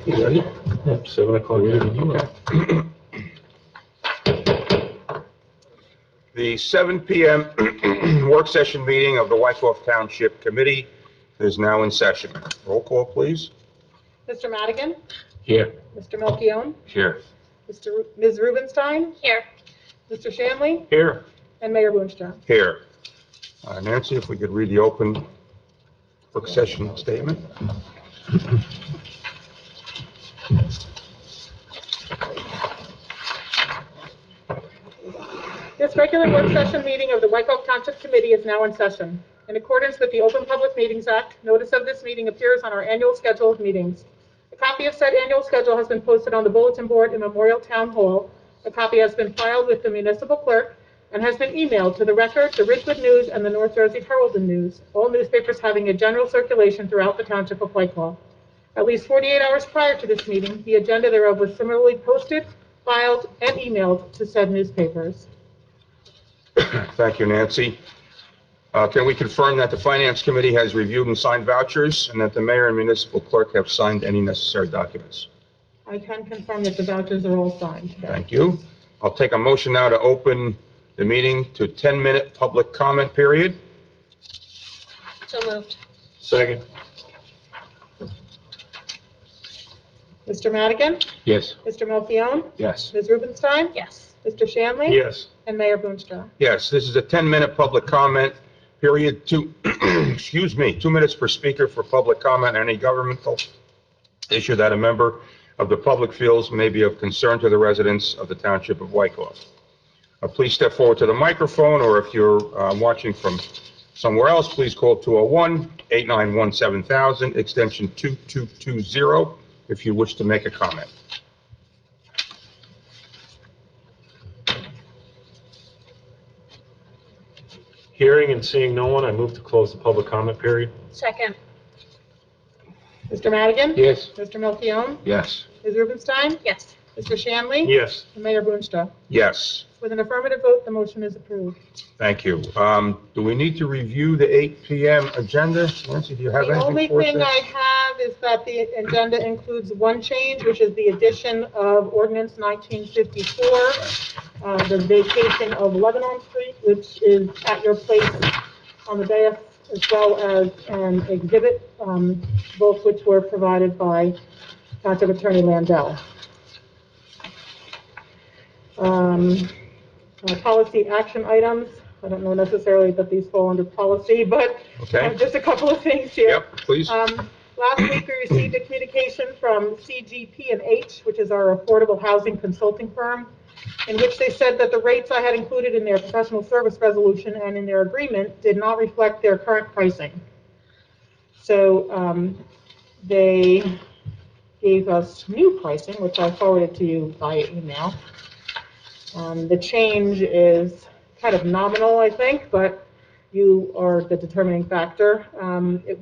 You ready? Yep, 7 o'clock. Okay. The 7 p.m. work session meeting of the Wyckoff Township Committee is now in session. Roll call, please. Mr. Madigan? Here. Mr. Melchiong? Here. Ms. Rubenstein? Here. Mr. Shanley? Here. And Mayor Boonstra. Here. Nancy, if we could read the open work session statement. This regular work session meeting of the Wyckoff Township Committee is now in session. In accordance with the Open Public Meetings Act, notice of this meeting appears on our annual schedule of meetings. A copy of said annual schedule has been posted on the bulletin board in Memorial Town Hall. A copy has been filed with the municipal clerk and has been emailed to the Record, the Ridgewood News, and the North Jersey Herald and News, all newspapers having a general circulation throughout the Township of Wyckoff. At least 48 hours prior to this meeting, the agenda thereof was similarly posted, filed, and emailed to said newspapers. Thank you, Nancy. Can we confirm that the Finance Committee has reviewed and signed vouchers and that the mayor and municipal clerk have signed any necessary documents? I can confirm that the vouchers are all signed today. Thank you. I'll take a motion now to open the meeting to 10-minute public comment period. So moved. Second. Mr. Madigan? Yes. Mr. Melchiong? Yes. Ms. Rubenstein? Yes. Mr. Shanley? Yes. And Mayor Boonstra. Yes, this is a 10-minute public comment period. 2 minutes per speaker for public comment on any governmental issue that a member of the public feels may be of concern to the residents of the Township of Wyckoff. Please step forward to the microphone, or if you're watching from somewhere else, please call 201-891-7000, extension 2220, if you wish to make a comment. Hearing and seeing no one, I move to close the public comment period. Second. Mr. Madigan? Yes. Mr. Melchiong? Yes. Ms. Rubenstein? Yes. Mr. Shanley? Yes. And Mayor Boonstra. Yes. With an affirmative vote, the motion is approved. Thank you. Do we need to review the 8 p.m. agenda? Nancy, do you have The anything only for us thing there? I have is that the agenda includes one change, which is the addition of ordinance 1954, the vacation of Lebanon Street, which is at your place on the dais, as well as an exhibit, both which were provided by Township Attorney Landell. Policy action items. I don't know necessarily that these fall under policy, but Okay. just a couple of things here. Yep, please. Last week, we received a communication from CGP&H, which is our affordable housing consulting firm, in which they said that the rates I had included in their professional service resolution and in their agreement did not reflect their current pricing. So they gave us new pricing, which I forwarded to you via email. The change is kind of nominal, I think, but you are the determining factor. It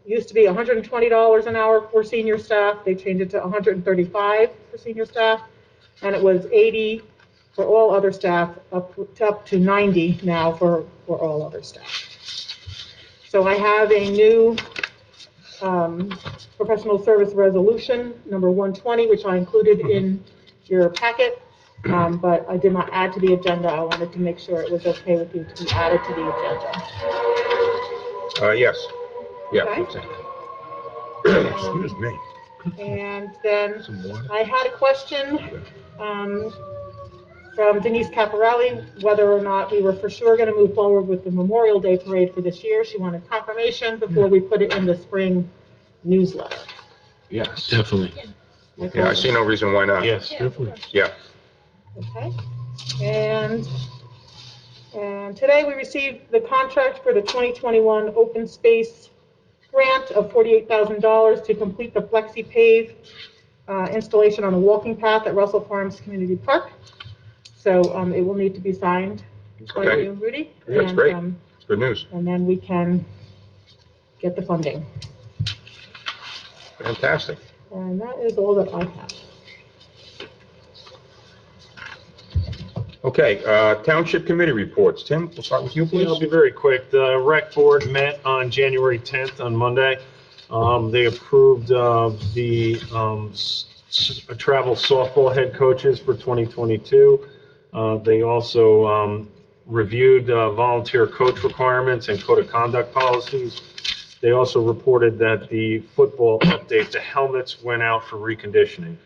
used to be $120 an hour for senior staff. They changed it to $135 for senior staff, and it was $80 for all other staff, up to $90 now for all other staff. So I have a new professional service resolution, number 120, which I included in your packet. But I did not add to the agenda. I wanted to make sure it was okay with you to be added to the agenda. Yes. Yeah. Okay. Excuse me. And then Some water? I had a question from Denise Caparelli, whether or not we were for sure going to move forward with the Memorial Day Parade for this year. She wanted confirmation before we put it in the spring newsletter. Yes. Definitely. Yeah, I see no reason why not. Yes, definitely. Yeah. Okay. And today we received the contract for the 2021 open space grant of $48,000 to complete the Flexi Pave installation on a walking path at Russell Farms Community Park. So it will need to be signed by Okay. you, Rudy. Yeah, it's And, great. It's good news. and then we can get the funding. Fantastic. And that is all that I have. Okay, Township Committee reports. Tim, we'll start with you, Yeah, I'll please. be very quick. The rec board met on January 10th on Monday. They approved travel softball head coaches for 2022. They also reviewed volunteer coach requirements and code of conduct policies. They also reported that the football update, the helmets went out for reconditioning.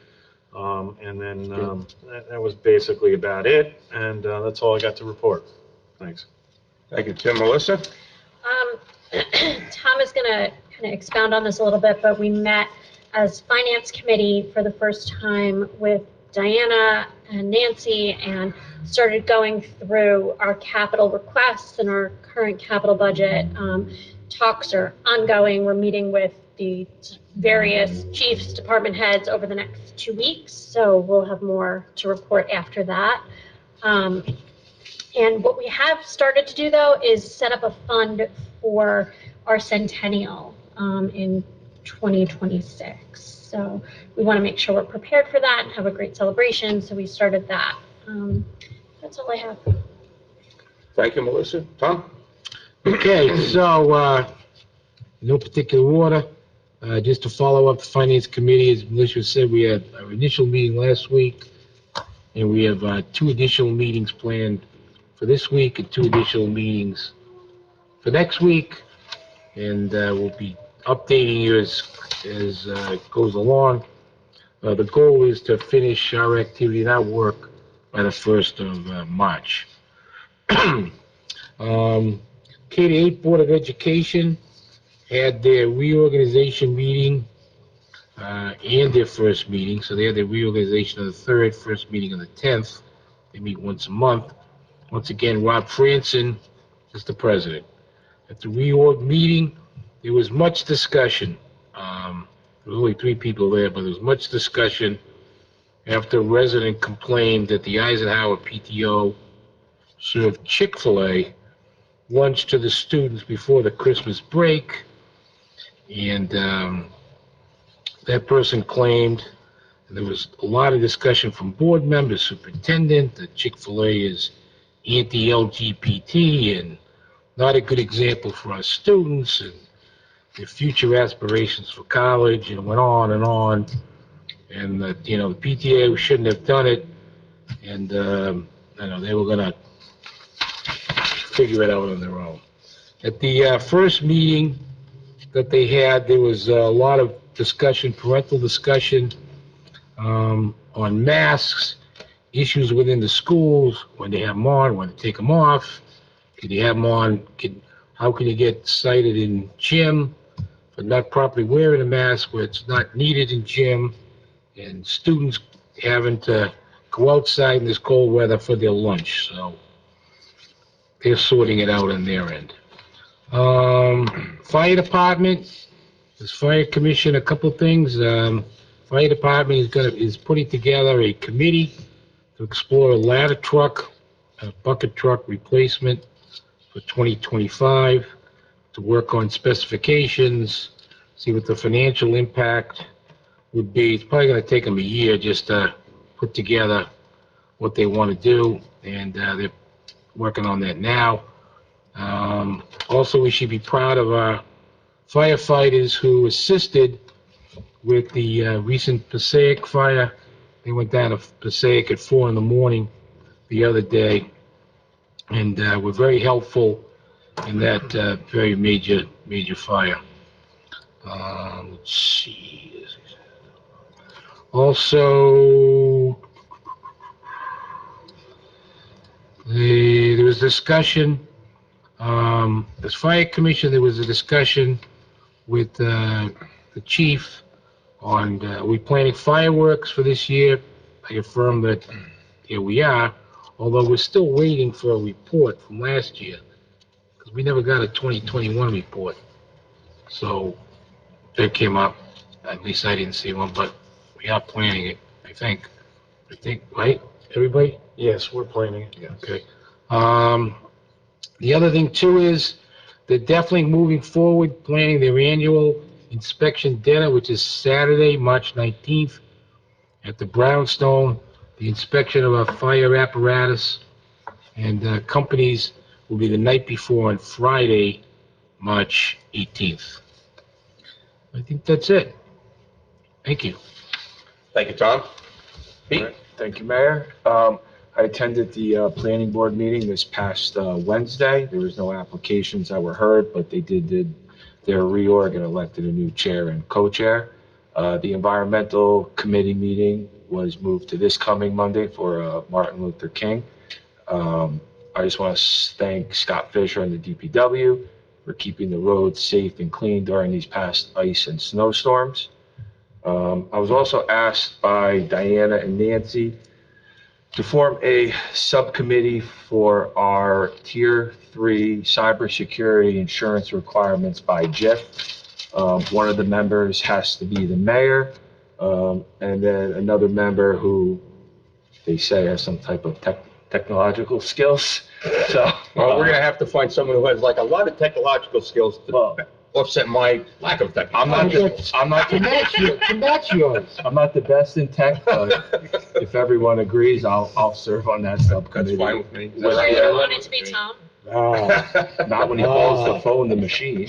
And then that was basically about it, and that's all I got to report. Thanks. Thank you, Tim. Melissa? Tom is going to kind of expound on this a little bit, but we met as Finance Committee for the first time with Diana and Nancy and started going through our capital requests and our current capital budget. Talks are ongoing. We're meeting with the various chiefs, department heads over the next 2 weeks, so we'll have more to report after that. And what we have started to do, though, is set up a fund for our centennial in 2026. So we want to make sure we're prepared for that and have a great celebration, so we started that. That's all I have. Thank you, Melissa. Tom? Okay, so, no particular order. Just to follow up the Finance Committee, as Melissa said, we had our initial meeting last week, and we have 2 additional meetings planned for this week and 2 additional meetings for next week. And we'll be updating you as it goes along. The goal is to finish our activity and our work by the 1st of March. K-8 Board of Education had their reorganization meeting and their first meeting. So they had their reorganization on the 3rd, first meeting on the 10th. They meet once a month. Once again, Rob Franson is the president. At the reorg meeting, there was much discussion. There were only 3 people there, but there was much discussion after a resident complained that the Eisenhower PTO served Chick-fil-A lunch to the students before the Christmas break. And that person claimed, and there was a lot of discussion from board members, superintendent, that Chick-fil-A is anti-LGBT and not a good example for our students and their future aspirations for college, and it went on and on. And that, the PTA shouldn't have done it, and they were gonna figure it out on their own. At the first meeting that they had, there was a lot of discussion, parental discussion, on masks, issues within the schools, when they have them on, when to take them off. Can you have them on? How can you get cited in gym for not properly wearing a mask where it's not needed in gym? And students having to go outside in this cold weather for their lunch. So they're sorting it out on their end. Fire department, this fire commission, a couple things. Fire department is putting together a committee to explore a ladder truck, a bucket truck replacement for 2025, to work on specifications, see what the financial impact would be. It's probably going to take them a year just to put together what they want to do, and they're working on that now. Also, we should be proud of our firefighters who assisted with the recent Passaic fire. They went down to Passaic at 4 in the morning the other day, and were very helpful in that very major fire. Let's see. Also, there was discussion. This fire commission, there was a discussion with the chief on, we planning fireworks for this year. I affirm that here we are, although we're still waiting for a report from last year, because we never got a 2021 report. So that came up, at least I didn't see one, but we are planning it, I think, right, everybody? Yes, we're planning it, yes. Okay. The other thing too is they're definitely moving forward, planning their annual inspection dinner, which is Saturday, March 19th at the Brownstone. The inspection of our fire apparatus And companies will be the night before on Friday, March 18th. I think that's it. Thank you. Thank you, Tom. Pete? Thank you, Mayor. I attended the planning board meeting this past Wednesday. There was no applications that were heard, but they did their reorg and elected a new chair and co-chair. The environmental committee meeting was moved to this coming Monday for Martin Luther King. I just want to thank Scott Fisher and the DPW for keeping the roads safe and clean during these past ice and snowstorms. I was also asked by Diana and Nancy to form a subcommittee for our Tier 3 cybersecurity insurance requirements by JIF. One of the members has to be the mayor, and then another member who they say has some type of technological skills. So, Well, we're gonna have to find someone who has like a lot of technological skills to Well- offset my lack of technology. I'm not To match yours. I'm not the best in tech, but if everyone agrees, I'll serve on that That's subcommittee. fine with me. Well, Sure you yeah. don't want it to be Tom? Not when he calls the phone the machine.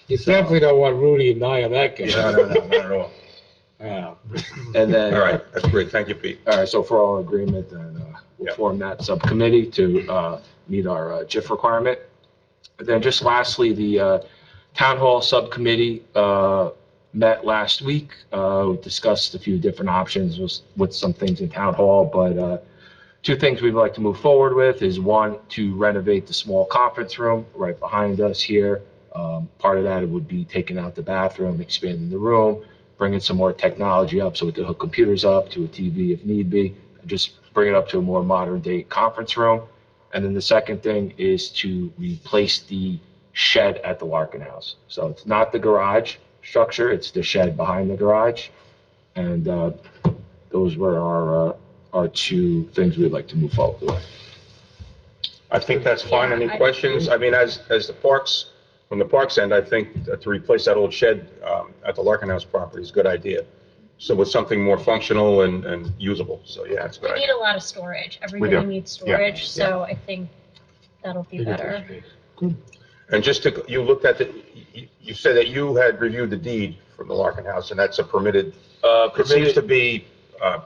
You definitely don't want Rudy and I on that guy. No, not at all. And then, All right, that's great. Thank you, Pete. all right, so for all agreement, then we'll Yeah. form that subcommittee to meet our JIF requirement. And then just lastly, the Town Hall Subcommittee met last week. We discussed a few different options with some things in Town Hall, but two things we'd like to move forward with is one, to renovate the small conference room right behind us here. Part of that would be taking out the bathroom, expanding the room, bringing some more technology up so we can hook computers up to a TV if need be, and just bring it up to a more modern day conference room. And then the second thing is to replace the shed at the Larkin House. So it's not the garage structure, it's the shed behind the garage. And those were our two things we'd like to move forward with. I think that's fine. Any Yeah, I- questions? I mean, as the parks, from the parks end, I think to replace that old shed at the Larkin House property is a good idea. So with something more functional and usable. So yeah, it's a good We need idea. a lot of storage. do. Everybody needs storage, so I think that'll be better. And just to, you looked at you said that you had reviewed the deed from the Larkin House, and that's a permitted, it seems to be a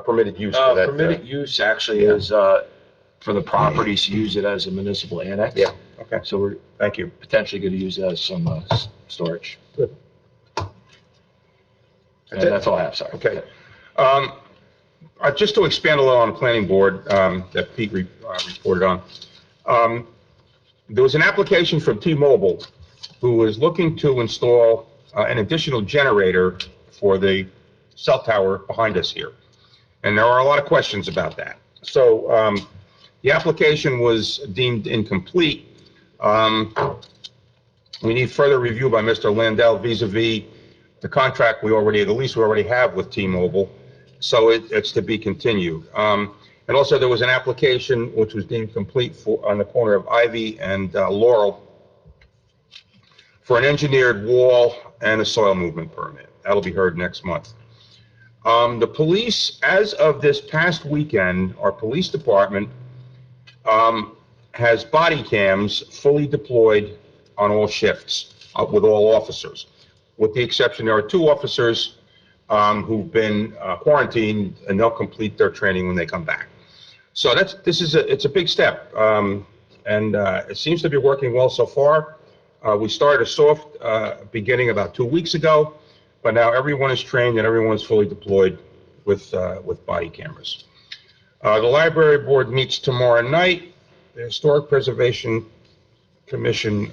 permitted use for that. Permitted use actually is for the properties to use it as a municipal annex. Yeah, okay, So we're thank you. potentially going to use it as some storage. And That's it? that's all I have, sorry. Okay. Just to expand a little on the planning board that Pete reported on. There was an application from T-Mobile who was looking to install an additional generator for the cell tower behind us here. And there are a lot of questions about that. So the application was deemed incomplete. We need further review by Mr. Landell vis-a-vis the contract the lease we already have with T-Mobile. So it's to be continued. And also there was an application which was deemed complete on the corner of Ivy and Laurel for an engineered wall and a soil movement permit. That'll be heard next month. The police, as of this past weekend, our police department has body cams fully deployed on all shifts with all officers. With the exception, there are two officers who've been quarantined, and they'll complete their training when they come back. So it's a big step, and it seems to be working well so far. We started a soft beginning about 2 weeks ago, but now everyone is trained and everyone's fully deployed with body cameras. The library board meets tomorrow night. The Historic Preservation Commission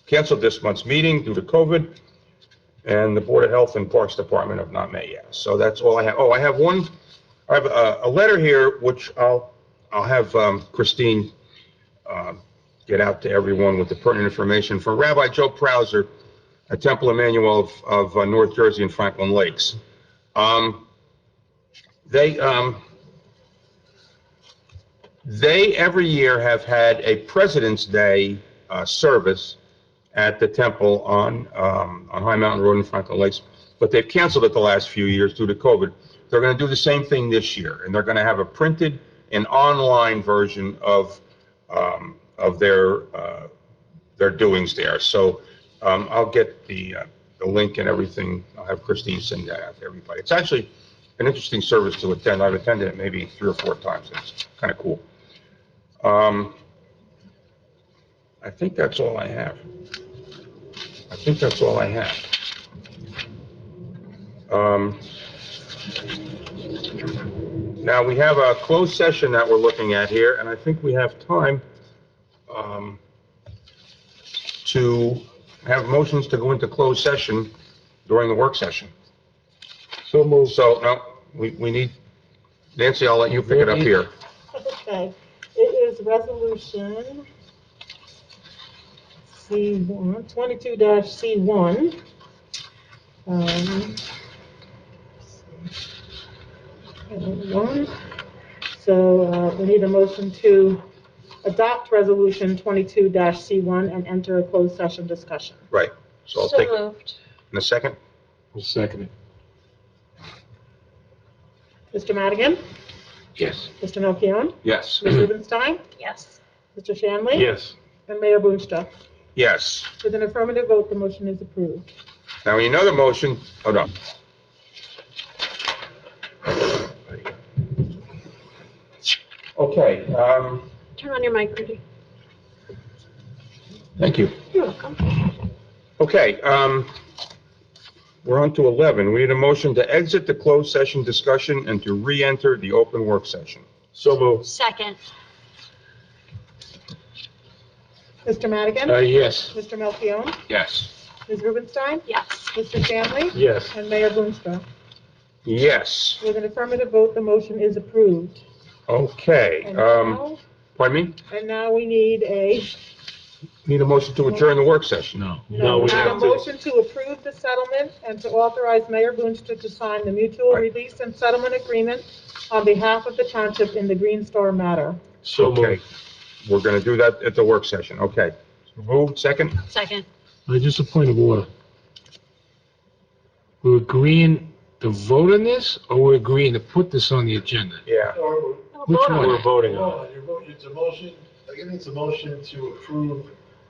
canceled this month's meeting due to COVID, and the Board of Health and Parks Department have not met yet. So that's all I have. Oh, I have a letter here, which I'll have Christine get out to everyone with the pertinent information from Rabbi Joe Prauser at Temple Emmanuel of North Jersey and Franklin Lakes. They every year have had a President's Day service at the temple on High Mountain Road in Franklin Lakes, but they've canceled it the last few years due to COVID. they're going to do the same thing this year, and they're going to have a printed and online version of their doings there. So I'll get the link and everything. I'll have Christine send that out to everybody. It's actually an interesting service to attend. I've attended it maybe 3 or 4 times. It's kind of cool. I think that's all I have. Now, we have a closed session that we're looking at here, and I think we have time to have motions to go into closed session during the work session. So moved. So, no, we need, Nancy, I'll let you pick it up here. Okay, it is resolution C1, 22-C1. So we need a motion to adopt resolution 22-C1 and enter a closed session discussion. Right, so I'll So take, moved. in a second? I'll second it. Mr. Madigan? Yes. Mr. Melchiong? Yes. Ms. Rubenstein? Yes. Mr. Shanley? Yes. And Mayor Boonstra. Yes. With an affirmative vote, the motion is approved. Now, another motion, hold on. Okay, Turn on your mic, Rudy. thank you. You're welcome. Okay, we're on to 11. We need a motion to exit the closed session discussion and to re-enter the open work session. So moved. Second. Mr. Madigan? Yes. Mr. Melchiong? Yes. Ms. Rubenstein? Yes. Mr. Shanley? Yes. And Mayor Boonstra. Yes, With an affirmative vote, the motion is approved. okay. Pardon me? And now we need Need a motion to adjourn the work session? No. No, we we need a have to. motion to approve the settlement and to authorize Mayor Boonstra to sign the mutual Right. release and settlement agreement on behalf of the township in the Green Star matter. So Okay, moved. we're going to do that at the work session, okay. Moved, second? Second. Just a point of order. We're agreeing to vote on this, or we're agreeing to put this on the agenda? Yeah. Which Vote on one? We're it. voting on it. Hold on, it's a motion, I think it's a motion to approve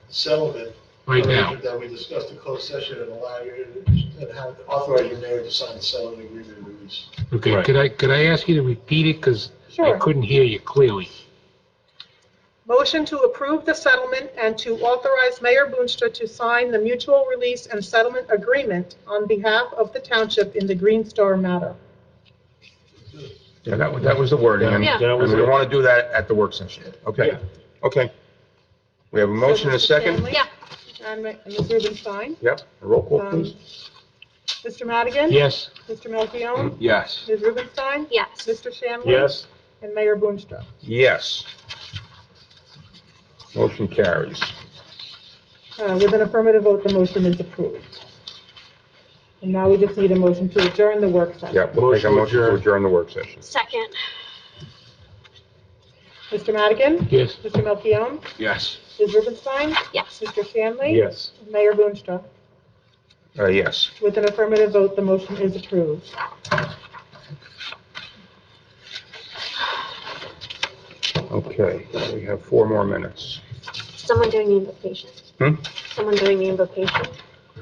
settlement. Right now. arrangement That we discussed in closed session and allow you and have authorize your mayor to sign the settlement agreement and release. Okay, Right. could I ask you to repeat it, because I Sure. couldn't hear you clearly? Motion to approve the settlement and to authorize Mayor Boonstra to sign the mutual release and settlement agreement on behalf of the township in the Green Star matter. Yeah, that was the wording, and Yeah. That was and we it. want to do that at the work session. Okay, Yeah. okay. We have a motion and a Mr. second? Stanley Yeah. And Ms. Rubenstein. Yep, a roll call, please. Mr. Madigan? Yes. Mr. Melchiong? Yes. Ms. Rubenstein? Yes. Mr. Shanley? Yes. And Mayor Boonstra. Yes. Motion carries. With an affirmative vote, the motion is approved. And now we just need a motion to adjourn the work session. Yeah, we'll take a motion to adjourn the work session. Second. Mr. Madigan? Yes. Mr. Melchiong? Yes. Ms. Rubenstein? Yes. Mr. Shanley? Yes. And Mayor Boonstra. Yes. With an affirmative vote, the motion is approved. Okay, we have 4 more minutes. Someone doing the invocation. Hmm? Someone doing the invocation.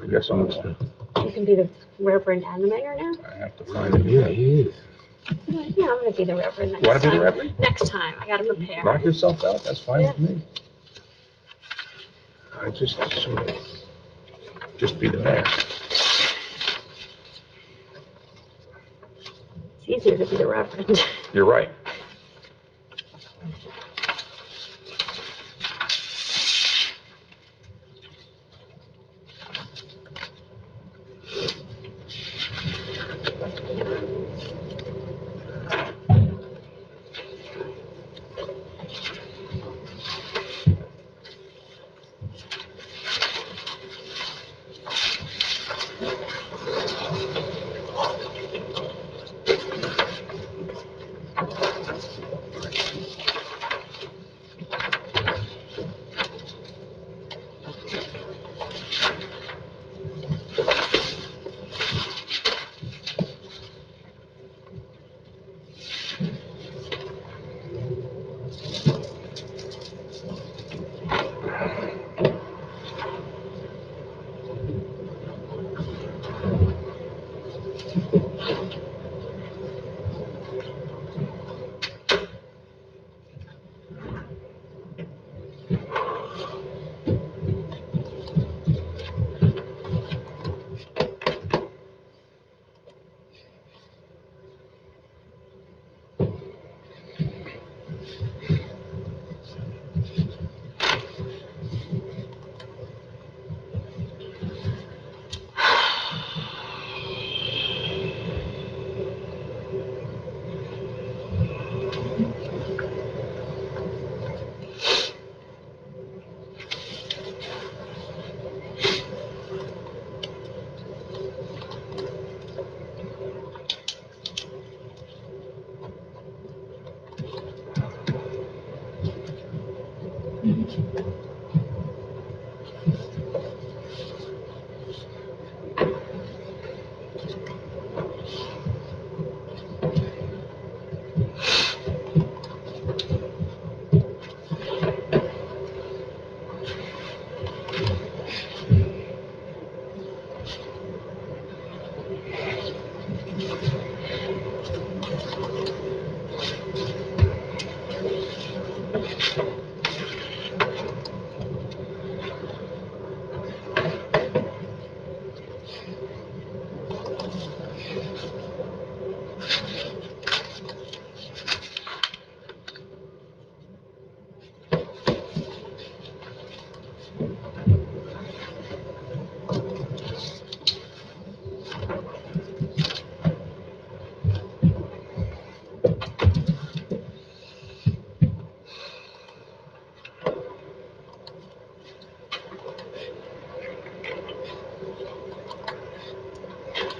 I guess I'm, You can be the Reverend and the Mayor now. I have to find it. Yeah, he is. Yeah, I'm gonna be the Reverend next You want to be time. the referee? Next time, I gotta prepare. Knock yourself out, that's fine with me. I just be the man. It's easier to be the Reverend. You're right.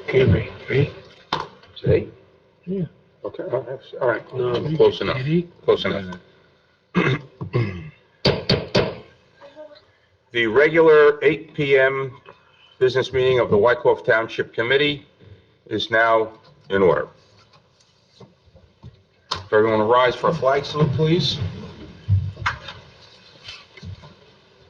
Okay, ready? Today? Yeah. Okay, all right. No. Close enough. Ready? Close enough. The regular 8 PM business meeting of the Wyckoff Township Committee is now in order. If everyone will rise for a flag salute, please.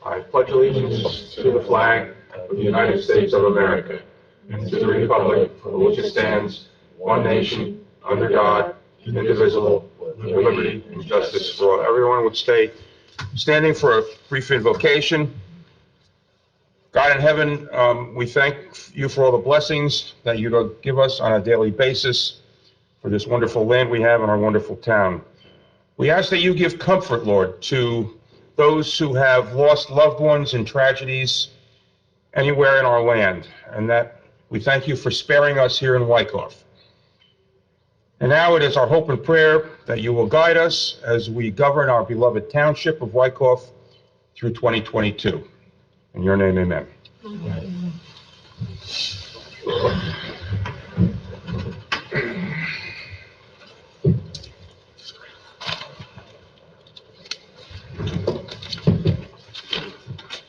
I pledge allegiance to the flag of the United States of America and to the republic for which it stands, one nation, under God, indivisible, with liberty and justice for all. Everyone would stay standing for a brief invocation. God in heaven, we thank you for all the blessings that you give us on a daily basis for this wonderful land we have in our wonderful town. We ask that you give comfort, Lord, to those who have lost loved ones in tragedies anywhere in our land, and that we thank you for sparing us here in Wyckoff. And now it is our hope and prayer that you will guide us as we govern our beloved township of Wyckoff through 2022. In your name, amen.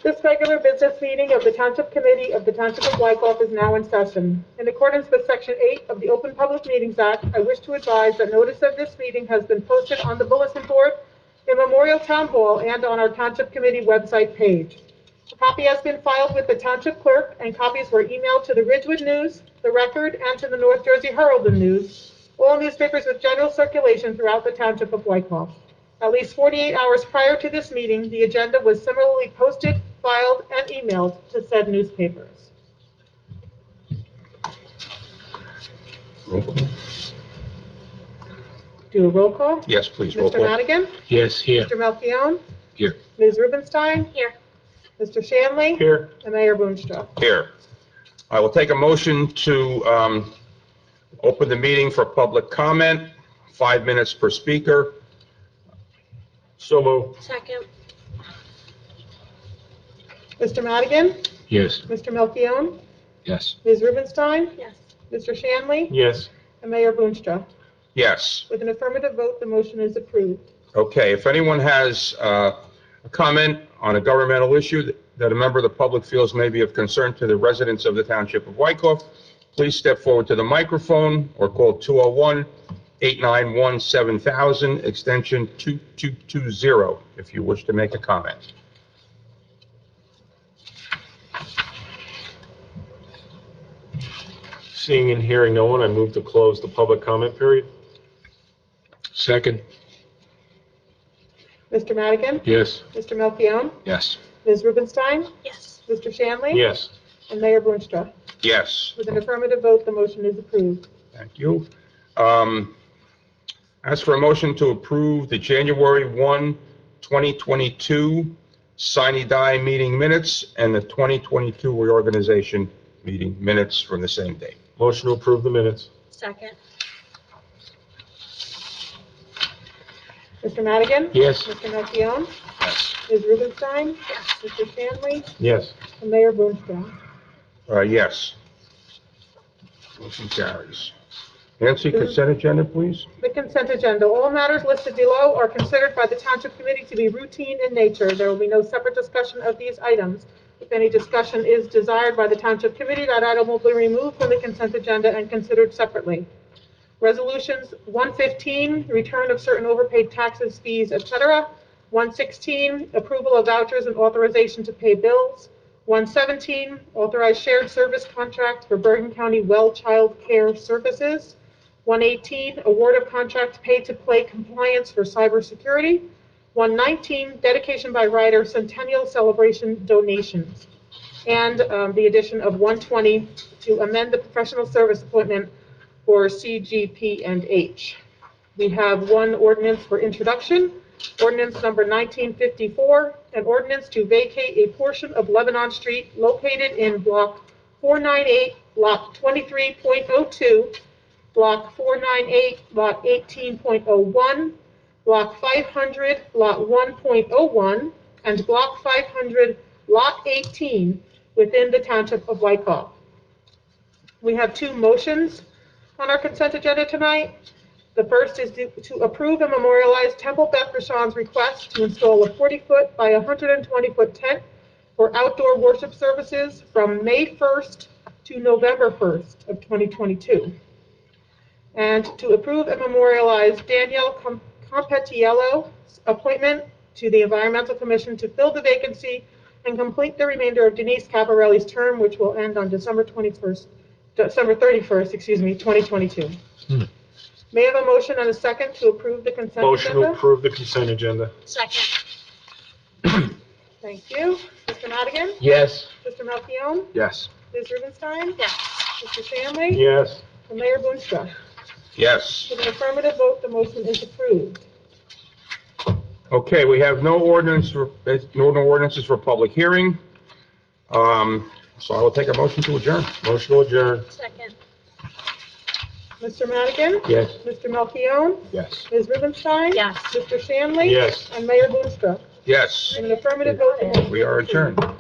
This regular business meeting of the Township Committee of the Township of Wyckoff is now in session. In accordance with Section 8 of the Open Public Meetings Act, I wish to advise that notice of this meeting has been posted on the bulletin board in Memorial Town Hall and on our Township Committee website page. A copy has been filed with the Township Clerk, and copies were emailed to the Ridgewood News, the Record, and to the North Jersey Herald and News, all newspapers with general circulation throughout the Township of Wyckoff. At least 48 hours prior to this meeting, the agenda was similarly posted, filed, and emailed to said newspapers. Do a roll call. Yes, please, roll Mr. call. Madigan? Yes, here. Mr. Melchiong? Here. Ms. Rubenstein? Here. Mr. Shanley? Here. And Mayor Boonstra. Here. I will take a motion to open the meeting for public comment, 5 minutes per speaker. So moved. Second. Mr. Madigan? Yes. Mr. Melchiong? Yes. Ms. Rubenstein? Yes. Mr. Shanley? Yes. And Mayor Boonstra. Yes. With an affirmative vote, the motion is approved. Okay, if anyone has a comment on a governmental issue that a member of the public feels may be of concern to the residents of the Township of Wyckoff, please step forward to the microphone or call 201-891-7000, extension 2220, if you wish to make a comment. Seeing and hearing no one, I move to close the public comment period. Second. Mr. Madigan? Yes. Mr. Melchiong? Yes. Ms. Rubenstein? Yes. Mr. Shanley? Yes. And Mayor Boonstra. Yes. With an affirmative vote, the motion is approved. Thank you. Ask for a motion to approve the January 1, 2022 sine die meeting minutes and the 2022 reorganization meeting minutes from the same date. Motion to approve the minutes. Second. Mr. Madigan? Yes. Mr. Melchiong? Yes. Ms. Rubenstein? Yes. Mr. Shanley? Yes. And Mayor Boonstra. Yes. Motion carries. Nancy, consent agenda, please? The consent agenda. All matters listed below are considered by the Township Committee to be routine in nature. There will be no separate discussion of these items. If any discussion is desired by the Township Committee, that item will be removed from the consent agenda and considered separately. Resolutions 115, return of certain overpaid taxes, fees, etc. 116, approval of vouchers and authorization to pay bills. 117, authorized shared service contract for Bergen County Well Child Care Services. 118, award of contract pay-to-play compliance for cybersecurity. 119, dedication by rider Centennial Celebration donations. And the addition of 120 to amend the professional service appointment for CGP and H. We have one ordinance for introduction. Ordinance number 1954, an ordinance to vacate a portion of Lebanon Street located in Block 498, Lot 23.02, Block 498, Lot 18.01, Block 500, Lot 1.01, and Block 500, Lot 18, within the Township of Wykoff. We have two motions on our consent agenda tonight. The first is to approve and memorialize Temple Beth Rashawn's request to install a 40-foot by 120-foot tent for outdoor worship services from May 1st to November 1st of 2022. And to approve and memorialize Danielle Competiello's appointment to the Environmental Commission to fill the vacancy and complete the remainder of Denise Caparelli's term, which will end on December 31st, 2022. May I have a motion and a second to approve the consent Motion to agenda? approve the consent agenda. Second. Thank you. Mr. Madigan? Yes. Mr. Melchiong? Yes. Ms. Rubenstein? Yes. Mr. Stanley? Yes. And Mayor Boonstra? Yes. With an affirmative vote, the motion is approved. Okay, we have no ordinances for public hearing. So I will take a motion to adjourn. Motion to adjourn. Second. Mr. Madigan? Yes. Mr. Melchiong? Yes. Ms. Rubenstein? Yes. Mr. Stanley? Yes. And Mayor Boonstra? Yes, With an affirmative vote, the motion we are adjourned.